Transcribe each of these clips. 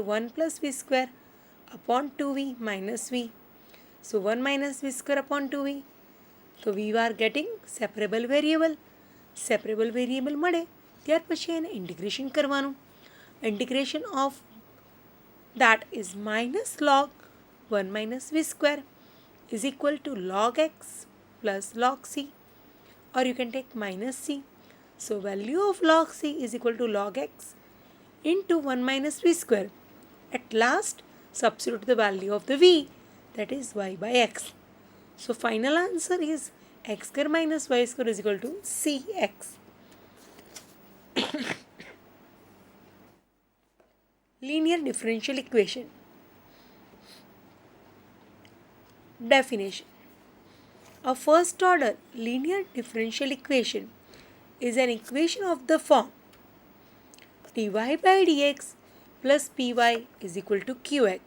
1 plus v square upon 2v minus v. So 1 minus v square upon 2v. So we are getting separable variable. Separable variable મળે ત્યાર પછી એને integration કરવાનું. Integration of that is minus log 1 minus v square is equal to log x plus log c, or you can take minus c. So value of log c is equal to log x into 1 minus v square. At last substitute the value of the v, that is y by x. So final answer is x square minus y square is equal to cx. Linear differential equation. Definition. A first order linear differential equation is an equation of the form dy by dx plus py is equal to qx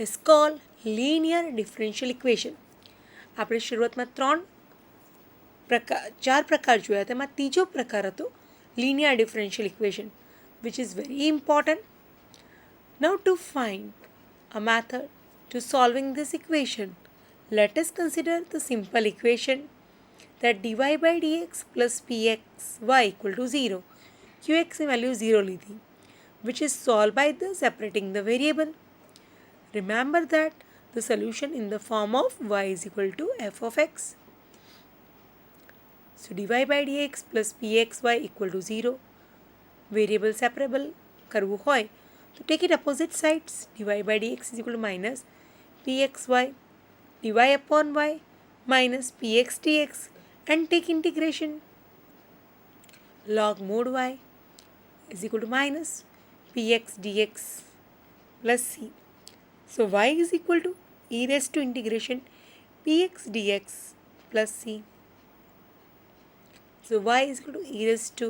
is called linear differential equation. આપણે શરૂઆતમાં ચાર પ્રકાર જોયા, તેમાં ત્રીજો પ્રકાર હતો linear differential equation, which is very important. Now to find a method to solving this equation, let us consider the simple equation that dy by dx plus pxy equal to 0. qx in value 0 લીધી, which is solved by the separating the variable. Remember that the solution in the form of y is equal to f of x. So dy by dx plus pxy equal to 0. Variable separable કરવું હોય તો take it opposite sides. dy by dx is equal to minus pxy dy upon y minus px dx, and take integration. Log mod y is equal to minus px dx plus c. So y is equal to e raised to integration px dx plus c. So y is equal to e raised to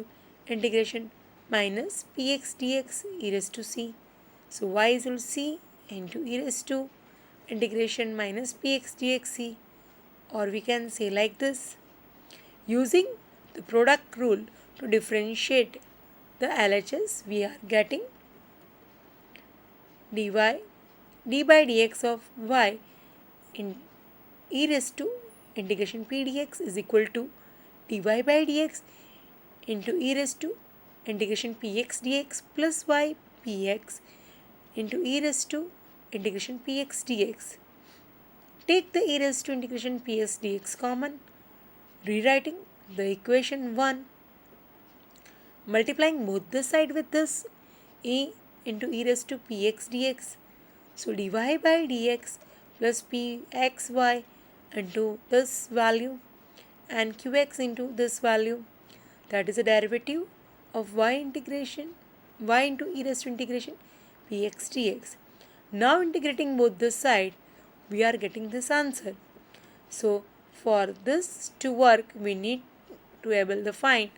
integration minus px dx e raised to c. So y is equal to c into e raised to integration minus px dx c, or we can say like this. Using the product rule to differentiate the LHS, we are getting d by dx of y in e raised to integration p dx is equal to dy by dx into e raised to integration px dx plus y px into e raised to integration px dx. Take the e raised to integration px dx common, rewriting the equation 1, multiplying both the side with this e into e raised to px dx. So dy by dx plus pxy into this value and qx into this value, that is a derivative of y integration y into e raised to integration px dx. Now integrating both the side, we are getting this answer. So for this to work, we need to able to find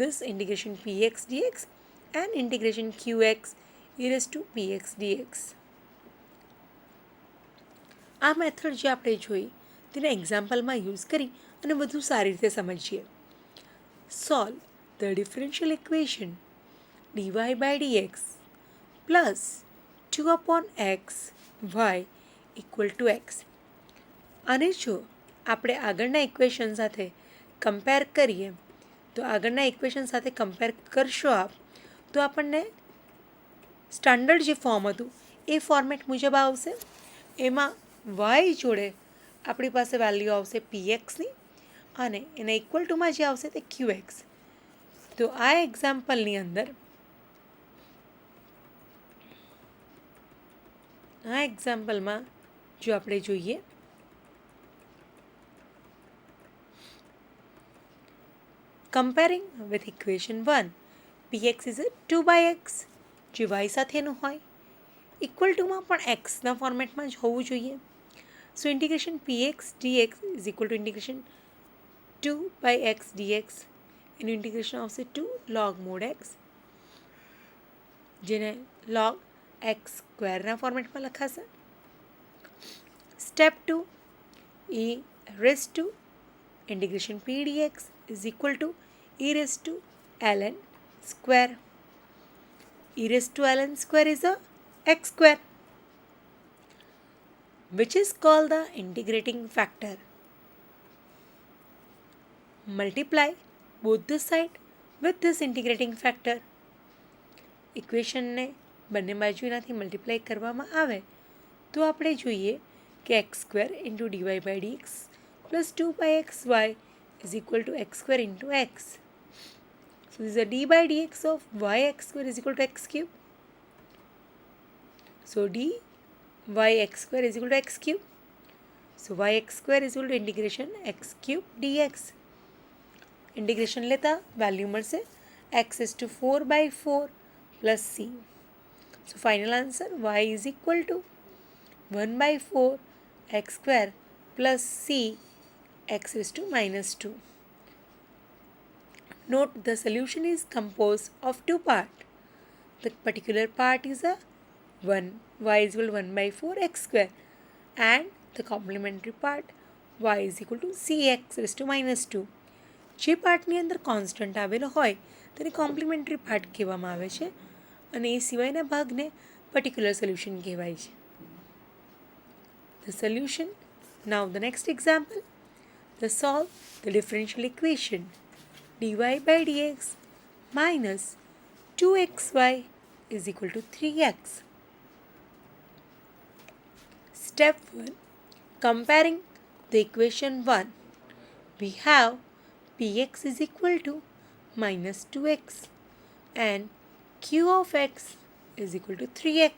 this integration px dx and integration qx e raised to px dx. આ method જે આપણે જોઈ તેને એક્ઝામ્પલમાં use કરી અને વધુ સારી રીતે સમજીએ. Solve the differential equation dy by dx plus 2 upon x y equal to x. અને જો આપણે આગળના ઇક્વેશન સાથે કમ્પેર કરીએ તો આગળના ઇક્વેશન સાથે કમ્પેર કરશો આપ તો આપણને સ્ટાન્ડર્ડ જે ફોર્મ હતું એ ફોર્મેટ મુજબ આવશે. એમાં y જોડે આપણી પાસે વેલ્યુ આવશે pxની અને એના ઇક્વલ ટુમાં જે આવશે તે qx. તો આ એક્ઝામ્પલની અંદર જો આપણે જોઈએ comparing with equation 1, px is a 2 by x જે y સાથેનું હોય, ઇક્વલ ટુમાં પણ એક્સના ફોર્મેટમાં જ હોવું જોઈએ. So integration px dx is equal to integration 2 by x dx, એનું ઇન્ટિગ્રેશન આવશે 2 log mod x, જેને log x સ્ક્વેરના ફોર્મેટમાં લખાશે. Step 2, e raised to integration p dx is equal to e raised to ln square. e raised to ln square is a x square, which is called the integrating factor. Multiply both the side with this integrating factor. ઇક્વેશનને બંને બાજુ એનાથી multiply કરવામાં આવે તો આપણે જોઈએ કે x square into dy by dx plus 2πxy is equal to x square into x. So this is a d by dx of yx square is equal to x cube. So dy x square is equal to x cube. So yx square is equal to integration x cube dx. Integration लेता value મળશે x is to 4 by 4 plus c. So final answer y is equal to 1 by 4 x square plus c x is to minus 2. Note the solution is composed of two parts. The particular part is a 1, y is equal to 1 by 4 x square, and the complementary part y is equal to cx raised to minus 2. જે પાર્ટની અંદર constant આવેલો હોય તેને complimentary part કહેવામાં આવે છે અને એ સિવાયના ભાગને પર્ટિક્યુલર સોલ્યુશન કહેવાય છે. The solution. Now the next example. Solve the differential equation dy by dx minus 2xy is equal to 3x. Step 1. Comparing the equation 1. We have px is equal to minus 2x and q of x is equal to 3x.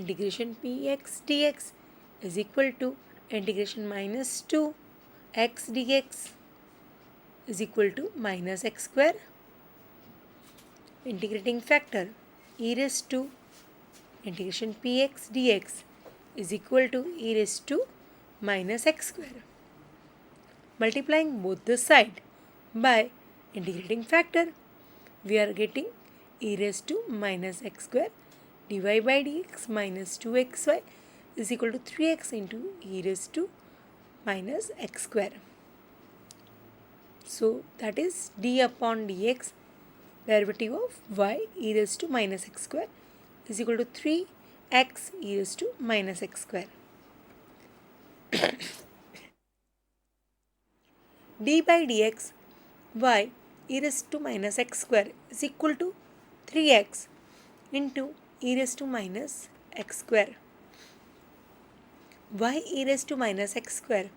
Integration px dx is equal to integration minus 2 x dx is equal to minus x square. Integrating factor e raised to integration px dx is equal to e raised to minus x square. Multiplying both the side by integrating factor, we are getting e raised to minus x square dy by dx minus 2xy is equal to 3x into e raised to minus x square. So that is d upon dx derivative of y e raised to minus x square is equal to 3x e raised to minus x square. d by dx y e raised to minus x square is equal to 3x into e raised to minus x square. Y e raised to minus x square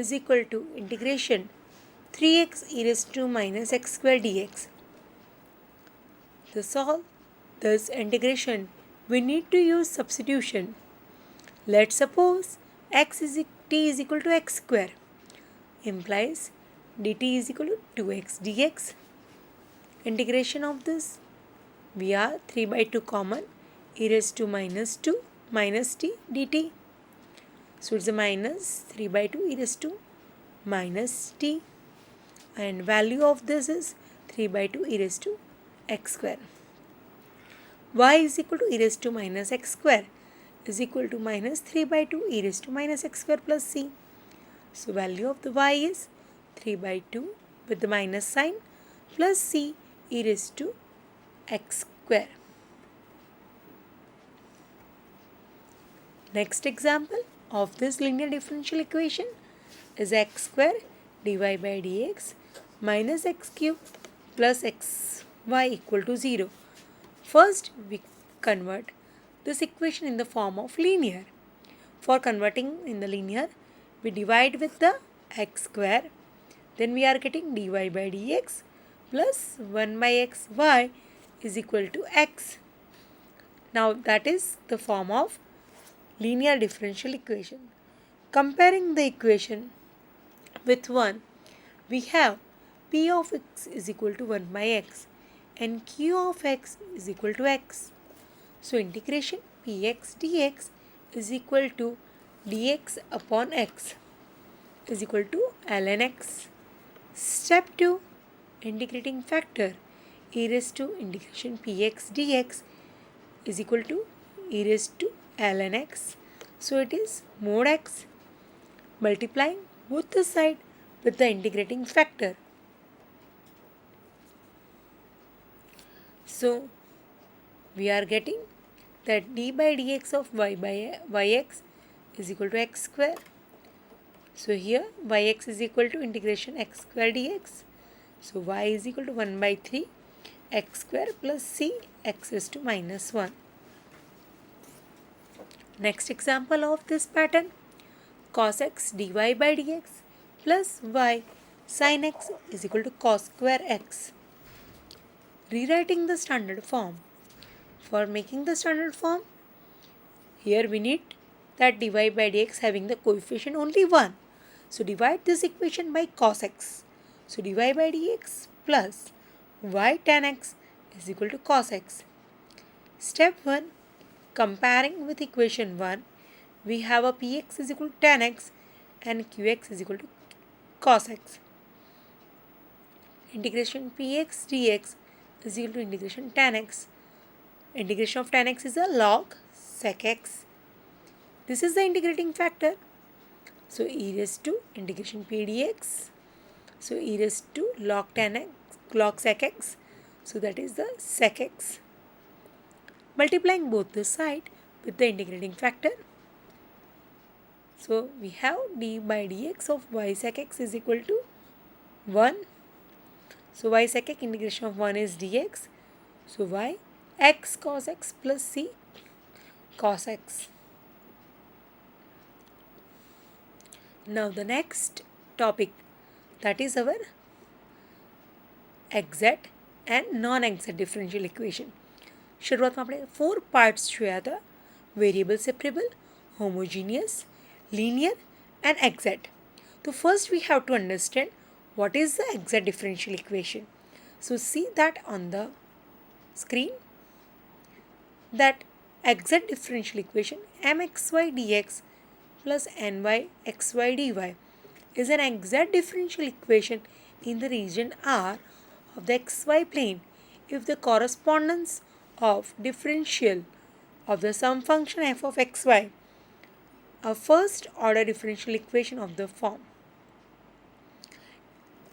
is equal to integration 3x e raised to minus x square dx. To solve this integration, we need to use substitution. Let's suppose t is equal to x square, implies dt is equal to 2x dx. Integration of this, we are 3 by 2 common, e raised to minus 2 minus t dt. So it's a minus 3 by 2 e raised to minus t, and value of this is 3 by 2 e raised to x square. Y is equal to e raised to minus x square is equal to minus 3 by 2 e raised to minus x square plus c. So value of the y is 3 by 2 with the minus sign plus c e raised to x square. Next example of this linear differential equation is x square dy by dx minus x cube plus xy equal to 0. First, we convert this equation in the form of linear. For converting in the linear, we divide with the x square. Then we are getting dy by dx plus 1 by xy is equal to x. Now that is the form of linear differential equation. Comparing the equation with 1, we have p of x is equal to 1 by x and q of x is equal to x. So integration px dx is equal to dx upon x is equal to ln x. Step 2, integrating factor e raised to integration px dx is equal to e raised to ln x. So it is mod x. Multiplying both the side with the integrating factor. So we are getting that d by dx of y by yx is equal to x square. So here yx is equal to integration x square dx. So y is equal to 1 by 3 x square plus c x is to minus 1. Next example of this pattern, cos x dy by dx plus y sin x is equal to cos square x. Rewriting the standard form. For making the standard form, here we need that dy by dx having the coefficient only 1. So divide this equation by cos x. So dy by dx plus y tan x is equal to cos x. Step 1. Comparing with equation 1, we have a px is equal to tan x and qx is equal to cos x. Integration px dx is equal to integration tan x. Integration of tan x is a log sec x. This is the integrating factor. So e raised to integration p dx. So e raised to log tan x, log sec x. So that is the sec x. Multiplying both the side with the integrating factor. So we have d by dx of y sec x is equal to 1. So y sec x integration of 1 is dx. So y x cos x plus c cos x. Now the next topic, that is our exact and non-exact differential equation. शुरुआत में आपने 4 parts જોયા હતા, variable separable, homogeneous, linear and exact. So first we have to understand what is the exact differential equation. So see that on the screen, that exact differential equation mxy dx plus nyxy dy is an exact differential equation in the region R of the xy plane if the correspondence of differential of the sum function f of xy, a first order differential equation of the form.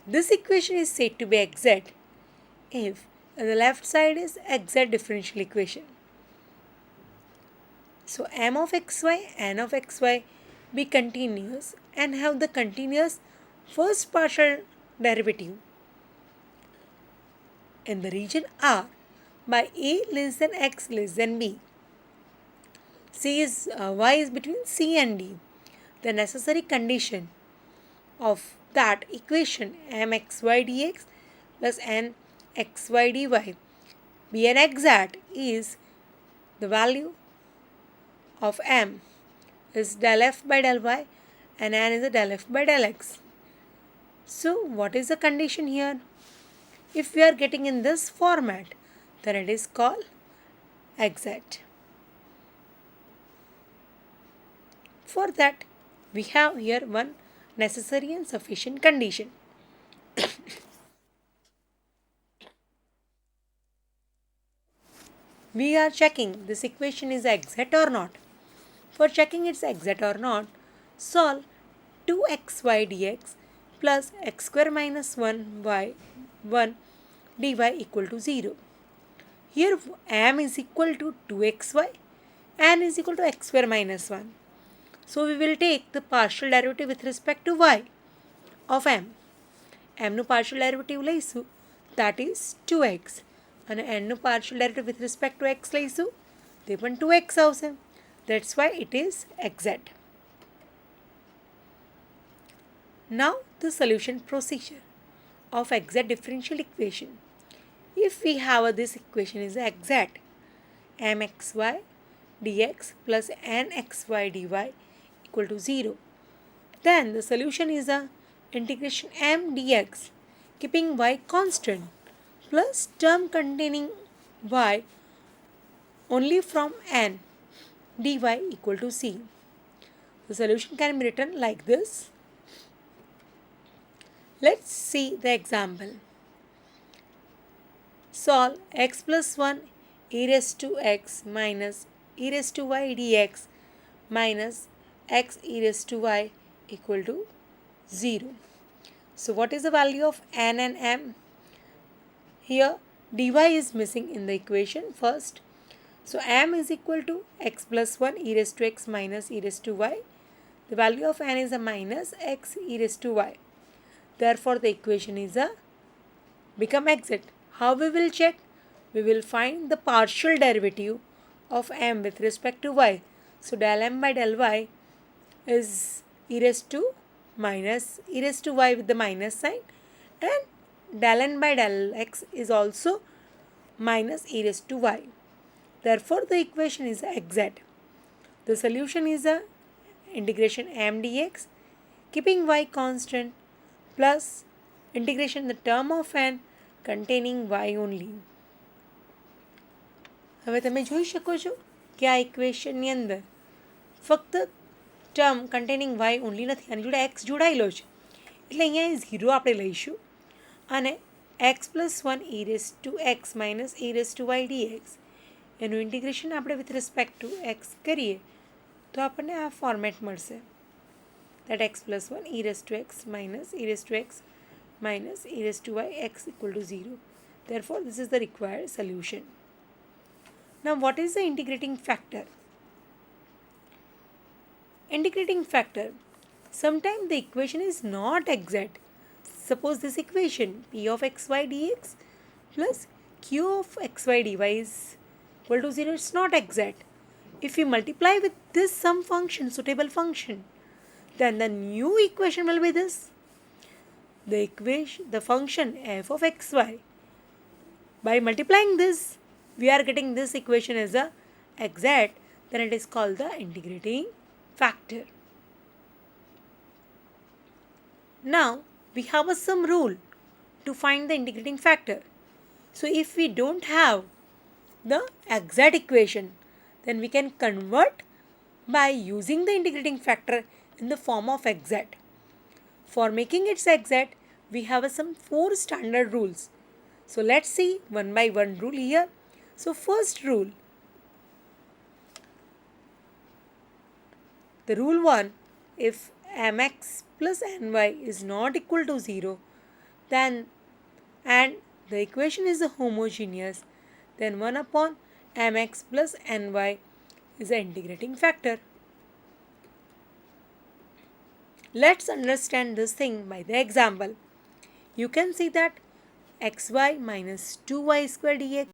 This equation is said to be exact if the left side is exact differential equation. So m of xy, n of xy be continuous and have the continuous first partial derivative in the region R by a less than x less than b. Y is between c and d. The necessary condition of that equation mxy dx plus nxy dy be an exact is the value of m is del f by del y and n is a del f by del x. So what is the condition here? If we are getting in this format, then it is called exact. For that, we have here one necessary and sufficient condition. We are checking this equation is exact or not. For checking it's exact or not, solve 2xy dx plus x square minus 1y 1 dy equal to 0. Here m is equal to 2xy, n is equal to x square minus 1. So we will take the partial derivative with respect to y of m. m નું partial derivative લઈશું, that is 2x. અને n નું partial derivative with respect to x લઈશું, તે પણ 2x આવશે. That's why it is exact. Now the solution procedure of exact differential equation. If we have this equation is exact, mxy dx plus nxy dy equal to 0, then the solution is a integration m dx keeping y constant plus term containing y only from n dy equal to c. The solution can be written like this. Let's see the example. Solve x plus 1 e raised to x minus e raised to y dx minus x e raised to y equal to 0. So what is the value of n and m? Here dy is missing in the equation first. So m is equal to x plus 1 e raised to x minus e raised to y. The value of n is a minus x e raised to y. Therefore, the equation is a become exact. How we will check? We will find the partial derivative of m with respect to y. So del m by del y is e raised to minus e raised to y with the minus sign, and del n by del x is also minus e raised to y. Therefore, the equation is exact. The solution is a integration m dx keeping y constant plus integration the term of n containing y only. હવે તમે જોઈ શકો છો કે આ ઇક્વેશનની અંદર ફક્ત term containing Y only નથી, આની જોડે એક્સ જોડાયેલો છે એટલે અહીંયા 0 આપણે લઈશું અને x plus 1 e raised to x minus e raised to y dx એનું ઇન્ટિગ્રેશન આપણે વિથ રિસ્પેક્ટ ટુ એક્સ કરીએ તો આપણને આ ફોર્મેટ મળશે, that x plus 1 e raised to x minus e raised to x minus e raised to y x equal to 0. Therefore, this is the required solution. Now, what is the integrating factor? Integrating factor. Sometimes the equation is not exact. Suppose this equation p of xy dx plus q of xy dy is equal to 0. It's not exact. If we multiply with this some function, suitable function, then the new equation will be this. The function f of xy. By multiplying this, we are getting this equation as a exact, then it is called the integrating factor. Now, we have some rule to find the integrating factor. So, if we don't have the exact equation, then we can convert by using the integrating factor in the form of exact. For making it exact, we have some 4 standard rules. So let's see one by one rule here. So first rule, the rule 1, if mx plus ny is not equal to 0, then and the equation is homogeneous, then 1 upon mx plus ny is the integrating factor. Let's understand this thing by the example. You can see that xy minus 2y square dx